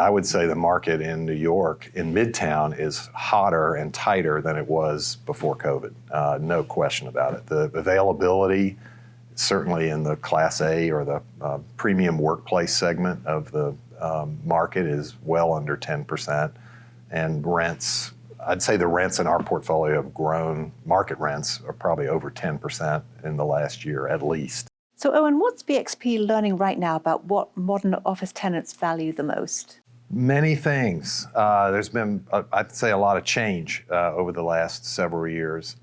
I would say the market in New York, in Midtown, is hotter and tighter than it was before COVID. No question about it. The availability, certainly in the Class A or the premium workplace segment of the market, is well under 10%. And rents, I'd say the rents in our portfolio have grown. Market rents are probably over 10% in the last year at least. So Owen, what's BXP learning right now about what modern office tenants value the most? Many things. There's been, I'd say, a lot of change over the last several years.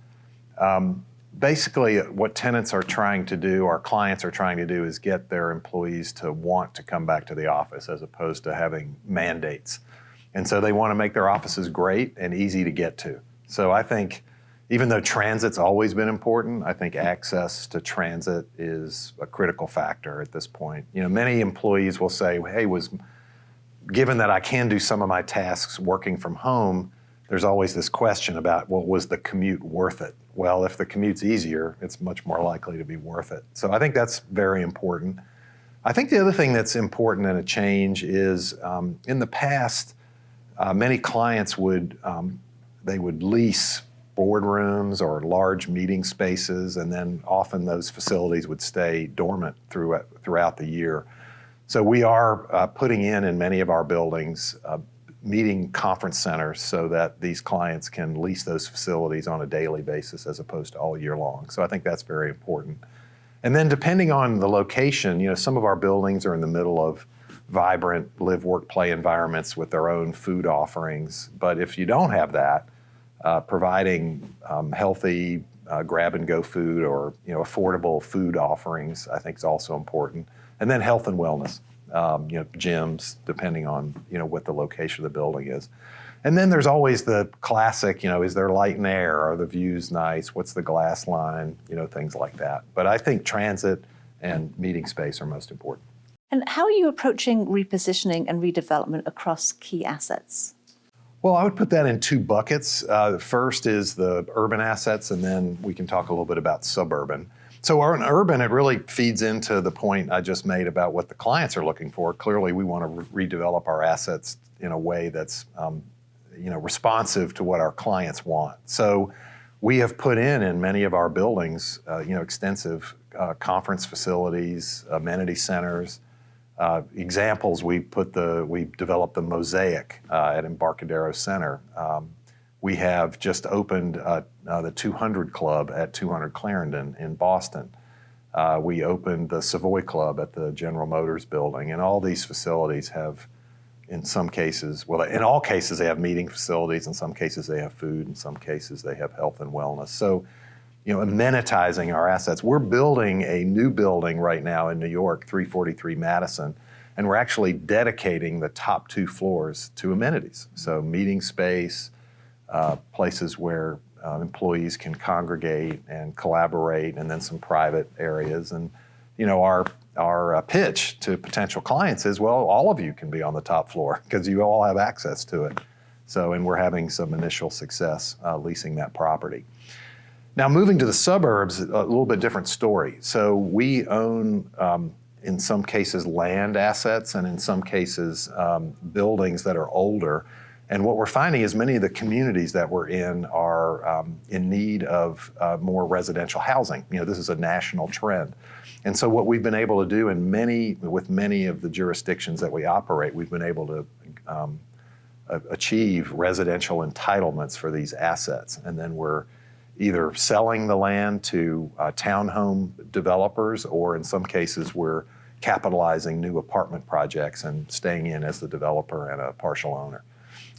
Basically, what tenants are trying to do, our clients are trying to do, is get their employees to want to come back to the office as opposed to having mandates. And so they want to make their offices great and easy to get to. So I think, even though transit's always been important, I think access to transit is a critical factor at this point. You know, many employees will say, hey, given that I can do some of my tasks working from home, there's always this question about, well, was the commute worth it? Well, if the commute's easier, it's much more likely to be worth it. So I think that's very important. I think the other thing that's important in a change is, in the past, many clients would lease boardrooms or large meeting spaces, and then often those facilities would stay dormant throughout the year. So we are putting in many of our buildings meeting conference centers so that these clients can lease those facilities on a daily basis as opposed to all year long. So I think that's very important. And then depending on the location, you know, some of our buildings are in the middle of vibrant live, work, play environments with their own food offerings. But if you don't have that, providing healthy grab-and-go food or, you know, affordable food offerings, I think, is also important. And then health and wellness, you know, gyms, depending on, you know, what the location of the building is. And then there's always the classic, you know, is there light and air? Are the views nice? What's the glass line? You know, things like that. But I think transit and meeting space are most important. And how are you approaching repositioning and redevelopment across key assets? Well, I would put that in two buckets. The first is the urban assets, and then we can talk a little bit about suburban. So in urban, it really feeds into the point I just made about what the clients are looking for. Clearly, we want to redevelop our assets in a way that's you know, responsive to what our clients want. So we have put in many of our buildings, you know, extensive conference facilities, amenity centers. Examples, we developed the Mosaic at Embarcadero Center. We have just opened the 200 Club at 200 Clarendon in Boston. We opened the Savoy Club at the General Motors building, and all these facilities have, in some cases, well, in all cases, they have meeting facilities. In some cases, they have food. In some cases, they have health and wellness. So, you know, amenitizing our assets. We're building a new building right now in New York, 343 Madison, and we're actually dedicating the top 2 floors to amenities. So meeting space, places where employees can congregate and collaborate, and then some private areas. And, you know, our pitch to potential clients is, well, all of you can be on the top floor because you all have access to it. So, and we're having some initial success leasing that property. Now, moving to the suburbs, a little bit different story. So we own, in some cases, land assets, and in some cases, buildings that are older. And what we're finding is many of the communities that we're in are in need of more residential housing. You know, this is a national trend. And so what we've been able to do with many of the jurisdictions that we operate, we've been able to achieve residential entitlements for these assets. And then we're either selling the land to townhome developers, or in some cases we're capitalizing new apartment projects and staying in as the developer and a partial owner.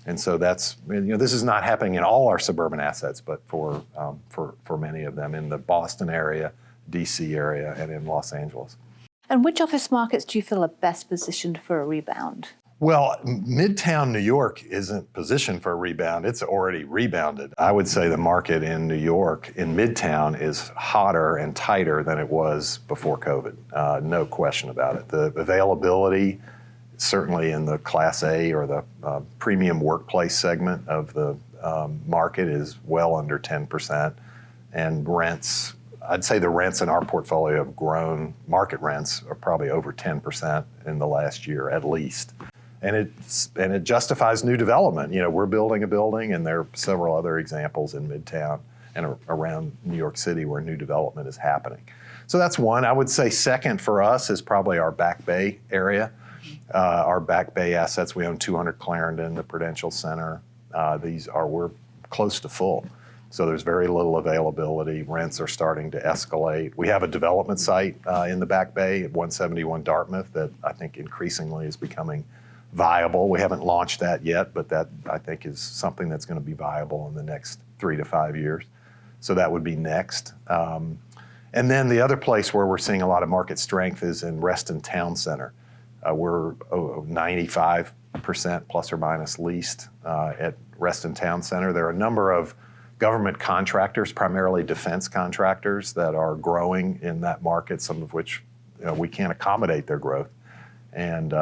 And so that's, you know, this is not happening in all our suburban assets, but for many of them in the Boston area, DC area, and in Los Angeles. And which office markets do you feel are best positioned for a rebound? Well, Midtown New York isn't positioned for a rebound. It's already rebounded. I would say the market in New York, in Midtown, is hotter and tighter than it was before COVID. No question about it. The availability, certainly in the Class A or the premium workplace segment of the market, is well under 10%. And rents, I'd say the rents in our portfolio have grown. Market rents are probably over 10% in the last year, at least. and it justifies new development. You know, we're building a building, and there are several other examples in Midtown and around New York City where new development is happening. So that's one. I would say second for us is probably our Back Bay area. Our Back Bay assets, we own 200 Clarendon, the Prudential Center. We're close to full. So there's very little availability. Rents are starting to escalate. We have a development site in the Back Bay at 171 Dartmouth that I think increasingly is becoming viable. We haven't launched that yet, but that I think is something that's going to be viable in the next 3 to 5 years. So that would be next. And then the other place where we're seeing a lot of market strength is in Reston Town Center. We're 95% plus or minus leased at Reston Town Center. There are a number of government contractors, primarily defense contractors, that are growing in that market, some of which we can't accommodate their growth. And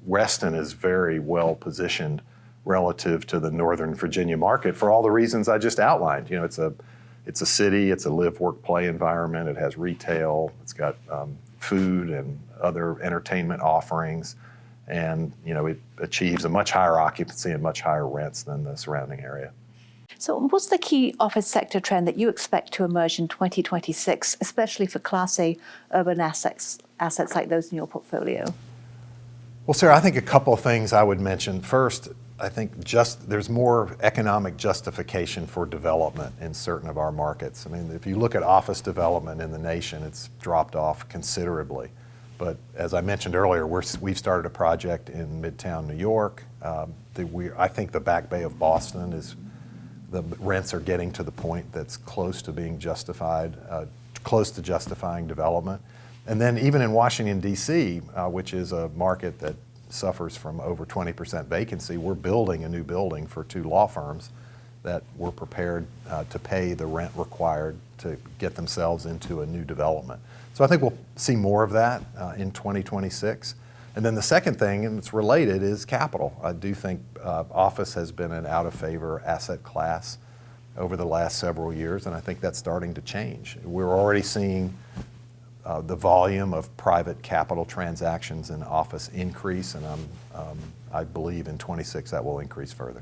Reston is very well positioned relative to the Northern Virginia market for all the reasons I just outlined. You know, it's a city, it's a live, work, play environment. It has retail, it's got food and other entertainment offerings, and it achieves a much higher occupancy and much higher rents than the surrounding area. So what's the key office sector trend that you expect to emerge in 2026, especially for Class A urban assets like those in your portfolio? Well, Sarah, I think a couple of things I would mention. First, I think there's more economic justification for development in certain of our markets. I mean, if you look at office development in the nation, it's dropped off considerably. But as I mentioned earlier, we've started a project in Midtown New York. I think the Back Bay of Boston the rents are getting to the point that's close to being justified, close to justifying development. And then even in Washington, D.C., which is a market that suffers from over 20% vacancy, we're building a new building for 2 law firms that were prepared to pay the rent required to get themselves into a new development. So I think we'll see more of that in 2026. And then the second thing, and it's related, is capital. I do think office has been an out-of-favor asset class over the last several years, and I think that's starting to change. We're already seeing the volume of private capital transactions in office increase, and I believe in 26 that will increase further.